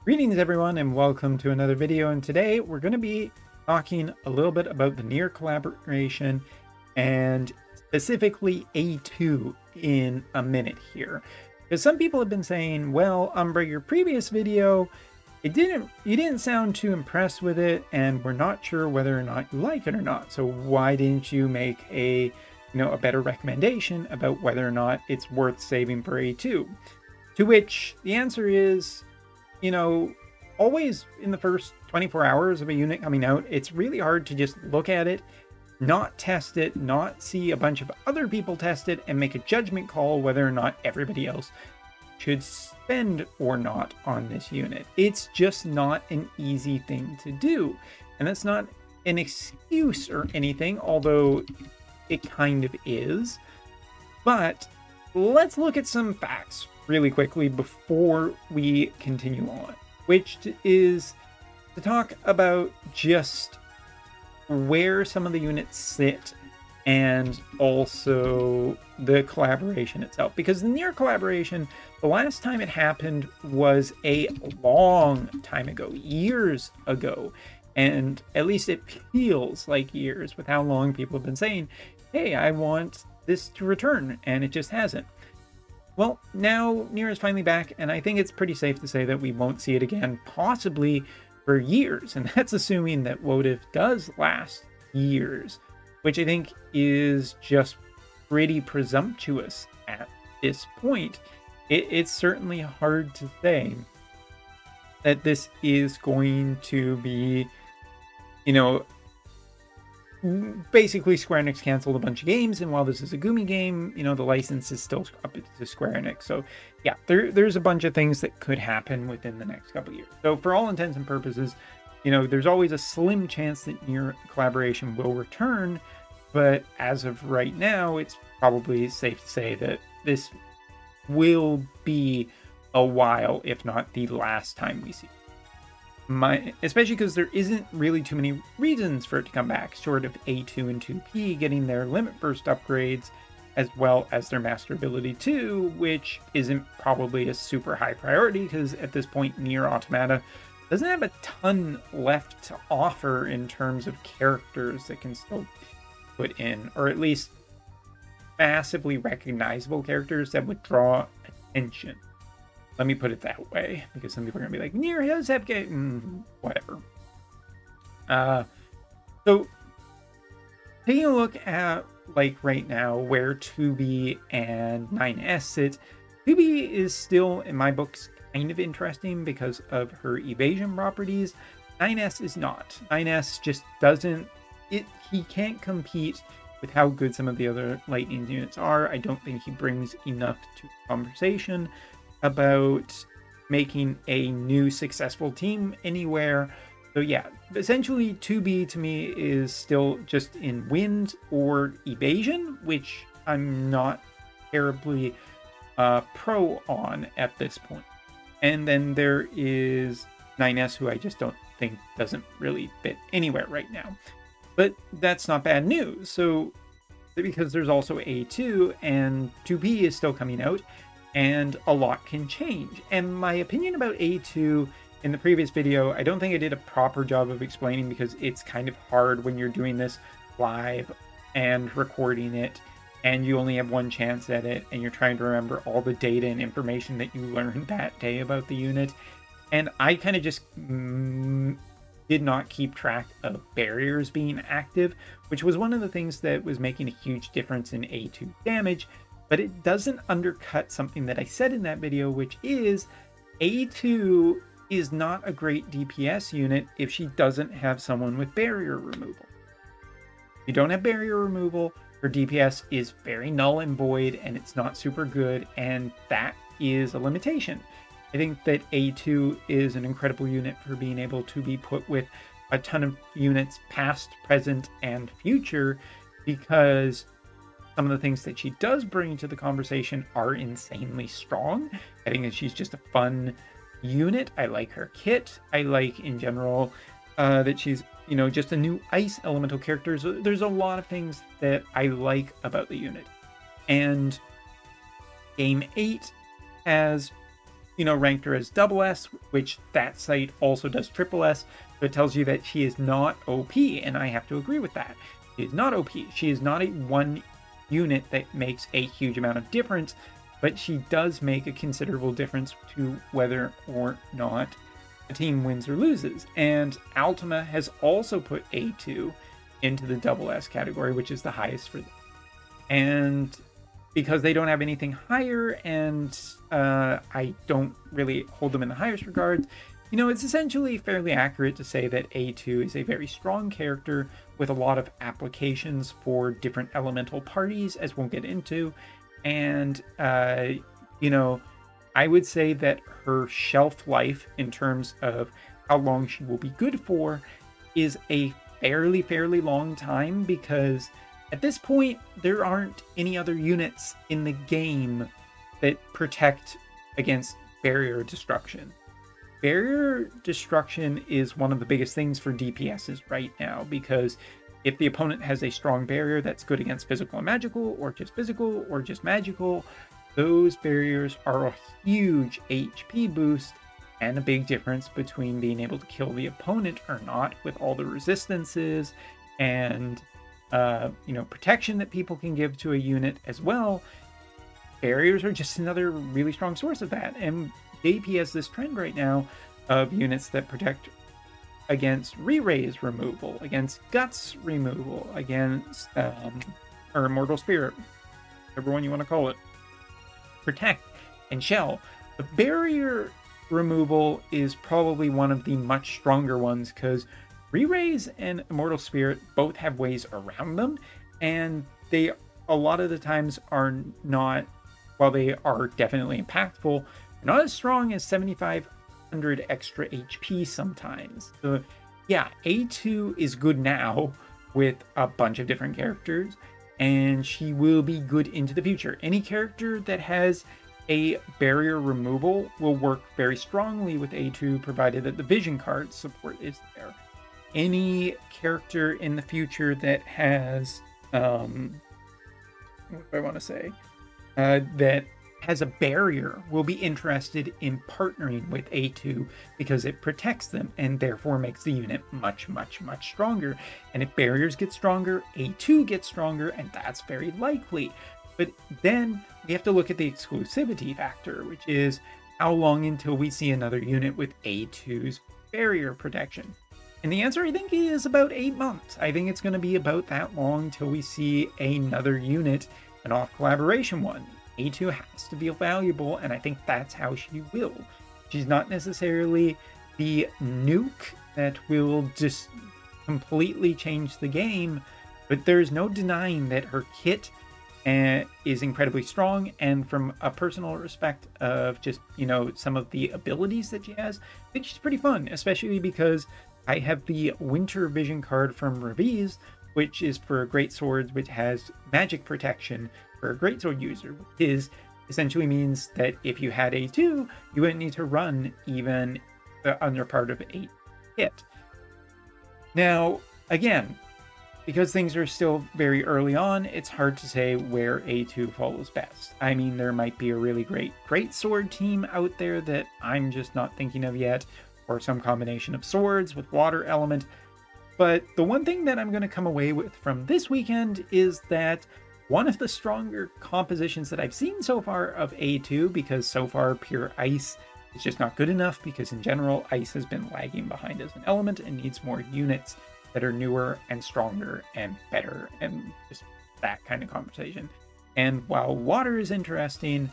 Greetings everyone and welcome to another video, and today we're going to be talking a little bit about the Nier collaboration and specifically A2 in a minute here. Because some people have been saying, well, Umbra, your previous video, you didn't sound too impressed with it and we're not sure whether or not you like it or not. So why didn't you make a better recommendation about whether or not it's worth saving for A2? To which the answer is, always in the first 24 hours of a unit coming out, it's really hard to just look at it, not test it, not see a bunch of other people test it, and make a judgment call whether or not everybody else should spend or not on this unit. It's just not an easy thing to do. And that's not an excuse or anything, although it kind of is. But let's look at some facts really quickly before we continue on, which is to talk about just where some of the units sit and also the collaboration itself. Because the Nier collaboration, the last time it happened was a long time ago, years ago. And at least it feels like years with how long people have been saying, hey, I want this to return, and it just hasn't. Well, now Nier is finally back, and I think it's pretty safe to say that we won't see it again, possibly for years. And that's assuming that Wotv does last years, which I think is just pretty presumptuous at this point. It's certainly hard to say that this is going to be, basically Square Enix canceled a bunch of games, and while this is a Gumi game, the license is still up to Square Enix. So yeah, there's a bunch of things that could happen within the next couple of years. So for all intents and purposes, there's always a slim chance that Nier collaboration will return, but as of right now, it's probably safe to say that this will be a while, if not the last time we see it. Especially because there isn't really too many reasons for it to come back, short of A2 and 2P getting their limit burst upgrades, as well as their master ability 2, which isn't probably a super high priority, because at this point Nier Automata doesn't have a ton left to offer in terms of characters that can still put in, or at least massively recognizable characters that would draw attention. Let me put it that way, because some people are going to be like, Nier does have whatever. So, taking a look at, right now, where 2B and 9S sit, 2B is still, in my books, kind of interesting because of her evasion properties. 9S is not. 9S just doesn't... He can't compete with how good some of the other Lightning units are. I don't think he brings enough to the conversation about making a new successful team anywhere. So yeah, essentially 2B to me is still just in wind or evasion, which I'm not terribly pro on at this point. And then there is 9S, who I just don't think doesn't really fit anywhere right now. But that's not bad news. So because there's also A2 and 2B is still coming out, and a lot can change. And my opinion about A2 in the previous video, I don't think I did a proper job of explaining, because it's kind of hard when you're doing this live and recording it, and you only have one chance at it, and you're trying to remember all the data and information that you learned that day about the unit. And I kind of just did not keep track of barriers being active, which was one of the things that was making a huge difference in A2 damage. But it doesn't undercut something that I said in that video, which is A2 is not a great DPS unit if she doesn't have someone with barrier removal. If you don't have barrier removal, her DPS is very null and void, and it's not super good, and that is a limitation. I think that A2 is an incredible unit for being able to be put with a ton of units past, present, and future, because some of the things that she does bring to the conversation are insanely strong. I think that she's just a fun unit. I like her kit. I like, in general, that she's, just a new ice elemental character. So there's a lot of things that I like about the unit. And Game 8 has, ranked her as double S, which that site also does triple S. So it tells you that she is not OP, and I have to agree with that. She is not OP. She is not a one unit that makes a huge amount of difference, but she does make a considerable difference to whether or not a team wins or loses. And Altima has also put A2 into the double S category, which is the highest for them. And because they don't have anything higher, and I don't really hold them in the highest regards, it's essentially fairly accurate to say that A2 is a very strong character with a lot of applications for different elemental parties, as we'll get into. And, I would say that her shelf life in terms of how long she will be good for is a fairly long time, because at this point, there aren't any other units in the game that protect against barrier destruction. Barrier destruction is one of the biggest things for DPSs right now, because if the opponent has a strong barrier that's good against physical and magical, or just magical, those barriers are a huge HP boost and a big difference between being able to kill the opponent or not, with all the resistances and protection that people can give to a unit as well. Barriers are just another really strong source of that. And JP has this trend right now of units that protect against re-raise removal, against guts removal, against or Immortal Spirit, whichever one you want to call it, protect and shell. The barrier removal is probably one of the much stronger ones, because Re-Raise and Immortal Spirit both have ways around them, and they a lot of the times are not, while they are definitely impactful, not as strong as 7,500 extra HP sometimes. So yeah, A2 is good now with a bunch of different characters, and she will be good into the future. Any character that has a barrier removal will work very strongly with A2, provided that the vision card support is there. Any character in the future that has, what do I want to say? That has a barrier will be interested in partnering with A2, because it protects them and therefore makes the unit much stronger. And if barriers get stronger, A2 gets stronger, and that's very likely. But then we have to look at the exclusivity factor, which is how long until we see another unit with A2's barrier protection. And the answer, I think, is about 8 months. I think it's going to be about that long till we see another unit, an off-collaboration one. A2 has to feel valuable, and I think that's how she will. She's not necessarily the nuke that will just completely change the game, but there's no denying that her kit is incredibly strong, and from a personal respect of just, some of the abilities that she has, I think she's pretty fun, especially because I have the Winter Vision card from Reviz, which is for Great Swords, which has magic protection for a Greatsword user, which essentially means that if you had A2, you wouldn't need to run even the under part of A kit. Now, again, because things are still very early on, it's hard to say where A2 follows best. I mean, there might be a really great Greatsword team out there that I'm just not thinking of yet, or some combination of swords with water element. But the one thing that I'm going to come away with from this weekend is that one of the stronger compositions that I've seen so far of A2, because so far pure ice is just not good enough, because in general ice has been lagging behind as an element and needs more units that are newer and stronger and better, and just that kind of conversation. And while water is interesting,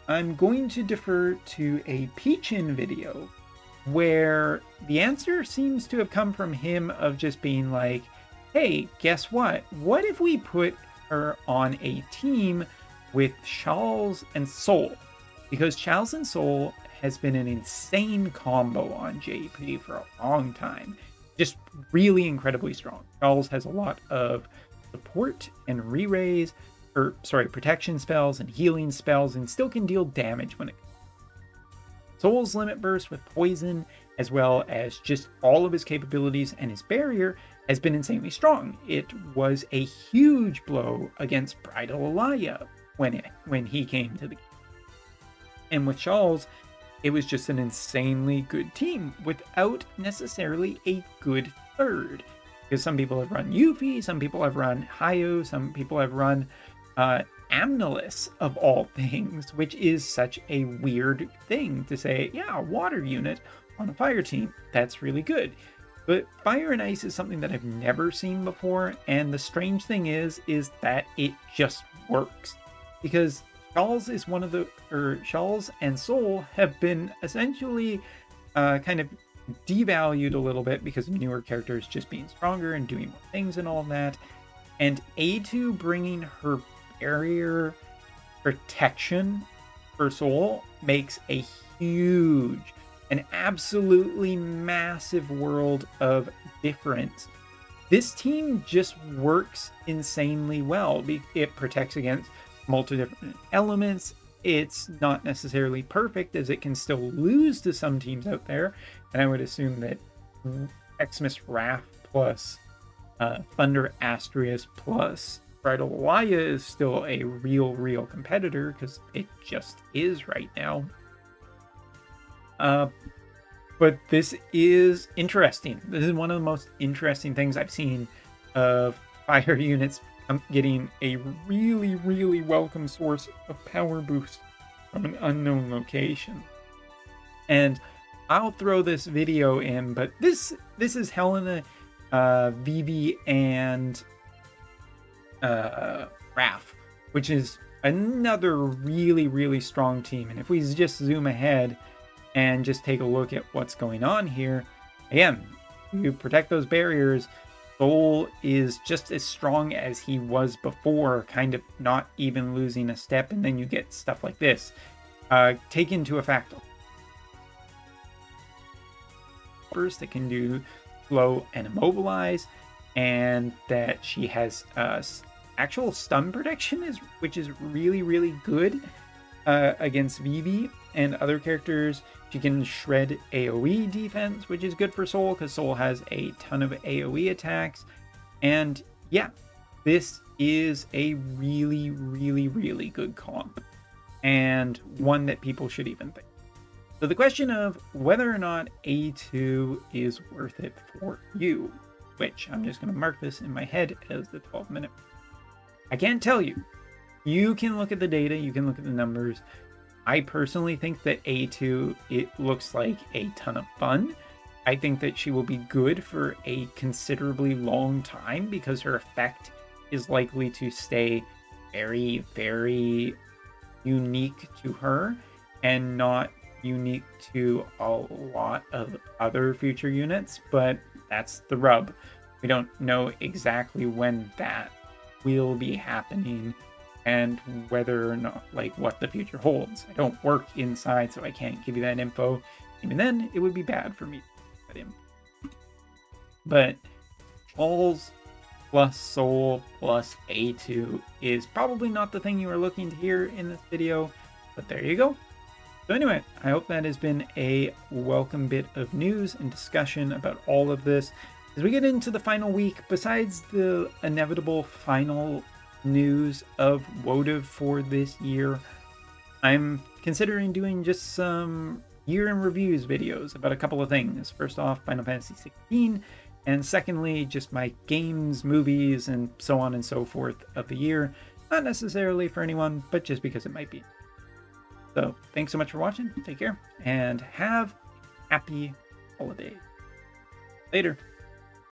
I'm going to defer to a Peachin video where the answer seems to have come from him of just being like, hey, guess what? What if we put her on a team with Charles and Soul? Because Charles and Soul has been an insane combo on JP for a long time. Just really incredibly strong. Charles has a lot of support and re-raise, protection spells and healing spells, and still can deal damage when it comes. Soul's limit burst with poison, as well as just all of his capabilities and his barrier, has been insanely strong. It was a huge blow against Bridal Alaya when he came to the game. And with Shawls, it was just an insanely good team without necessarily a good third. Because some people have run Yuffie, some people have run Hayo, some people have run Amnelis of all things, which is such a weird thing to say, yeah, a water unit on a fire team. That's really good. But fire and ice is something that I've never seen before, and the strange thing is that it just works. Because Shawls is one of the, Shawls and Soul have been essentially kind of devalued a little bit because of newer characters just being stronger and doing more things and all of that. And A2 bringing her barrier protection for Soul makes a huge, an absolutely massive world of difference. This team just works insanely well. It protects against multiple different elements. It's not necessarily perfect, as it can still lose to some teams out there. And I would assume that Xmas Wrath plus Thunder Astrius plus Bridal Alaya is still a real competitor, because it just is right now. But this is interesting. This is one of the most interesting things I've seen of fire units getting a really welcome source of power boost from an unknown location. And I'll throw this video in, but this is Helena, Vivi, and Raph, which is another really strong team. And if we just zoom ahead and just take a look at what's going on here, again, you protect those barriers. Soul is just as strong as he was before, kind of not even losing a step, and then you get stuff like this. Take into effect that can do slow and immobilize, and that she has actual stun protection, which is really good against Vivi and other characters. She can shred AoE defense, which is good for Soul, because Soul has a ton of AoE attacks. And yeah, this is a really good comp, and one that people should even think. So the question of whether or not A2 is worth it for you, which I'm just going to mark this in my head as the 12-minute. I can't tell you. You can look at the data, you can look at the numbers. I personally think that A2, it looks like a ton of fun. I think that she will be good for a considerably long time, because her effect is likely to stay very unique to her and not unique to a lot of other future units. But that's the rub. We don't know exactly when that will be happening and whether or not, like, what the future holds. I don't work inside, so I can't give you that info. Even then, it would be bad for me to give that info. But Shawls plus Soul plus A2 is probably not the thing you are looking to hear in this video, but there you go. So anyway, I hope that has been a welcome bit of news and discussion about all of this. As we get into the final week, besides the inevitable final news of Wotv for this year, I'm considering doing just some year in reviews videos about a couple of things. First off, Final Fantasy 16, and secondly, just my games, movies, and so on and so forth of the year. Not necessarily for anyone, but just because it might be. So thanks so much for watching, take care, and have happy holidays. Later.